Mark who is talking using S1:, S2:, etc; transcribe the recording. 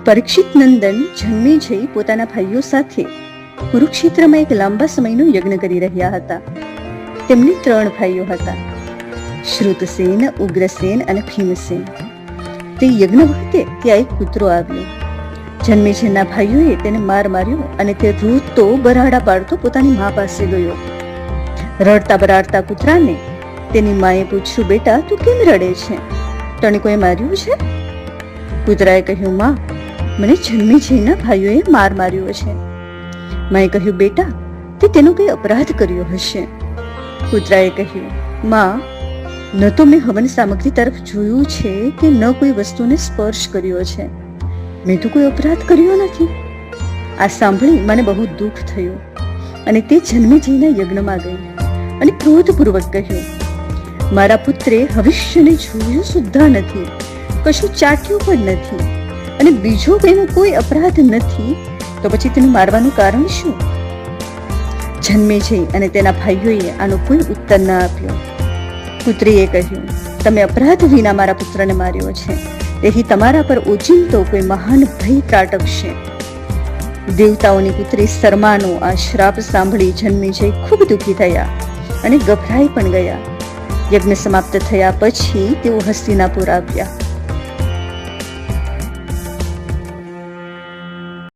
S1: પરીક્ષિત નંદન જન્મેજય પોતાના ભાઈઓ સાથે કુરુક્ષેત્રમાં એક લાંબા સમયનો યજ્ઞ કરી રહ્યા હતા. તેમને 3 ભાઈઓ હતા, શ્રુતસેન, ઉગ્રસેન અને ભીમસેન. તે યજ્ઞ વખતે ત્યાં એક કૂતરો આવ્યો. જન્મેજયના ભાઈઓએ તેને માર્યો અને તે રોતો બરાડા પાડતો પોતાની મા પાસે ગયો. રડતા બરાડતા કૂતરાને તેની માએ પૂછ્યું, બેટા તું કેમ રડે છે? તને કોઈ માર્યું છે? કૂતરાએ કહ્યું, માં, મને જન્મેજયના ભાઈઓએ માર્યો છે. માએ કહ્યું, બેટા તે તેનો કોઈ અપરાધ કર્યો હશે. કૂતરાએ કહ્યું, માં, ન તો મેં હવન સામગ્રી તરફ જોયું છે કે ન કોઈ વસ્તુને સ્પર્શ કર્યો છે. મેં તો કોઈ અપરાધ કર્યો નથી. આ સાંભળી મને બહુ દુઃખ થયું અને તે જન્મેજયના યજ્ઞમાં ગઈ અને ક્રોધપૂર્વક કહ્યું, મારા પુત્રે ભવિષ્યને જોયું સુદ્ધા નથી, કશું ચાટ્યું પણ નથી અને બીજો તેનો કોઈ અપરાધ નથી, તો પછી તેનું મારવાનું કારણ શું? જન્મેજય અને તેના ભાઈઓએ આનો કોઈ ઉત્તર ન આપ્યો. પુત્રીએ કહ્યું, તમે અપરાધ વિના મારા પુત્રને માર્યો છે, તેથી તમારા પર ઓચિંતો કોઈ મહાન ભય ત્રાટકશે. દેવતાઓની પુત્રી શર્માનો આ શ્રાપ સાંભળી જન્મેજય ખૂબ દુઃખી થયા અને ગભરાઈ પણ ગયા. યજ્ઞ સમાપ્ત થયા પછી તેઓ હસ્તિનાપુર આવ્યા.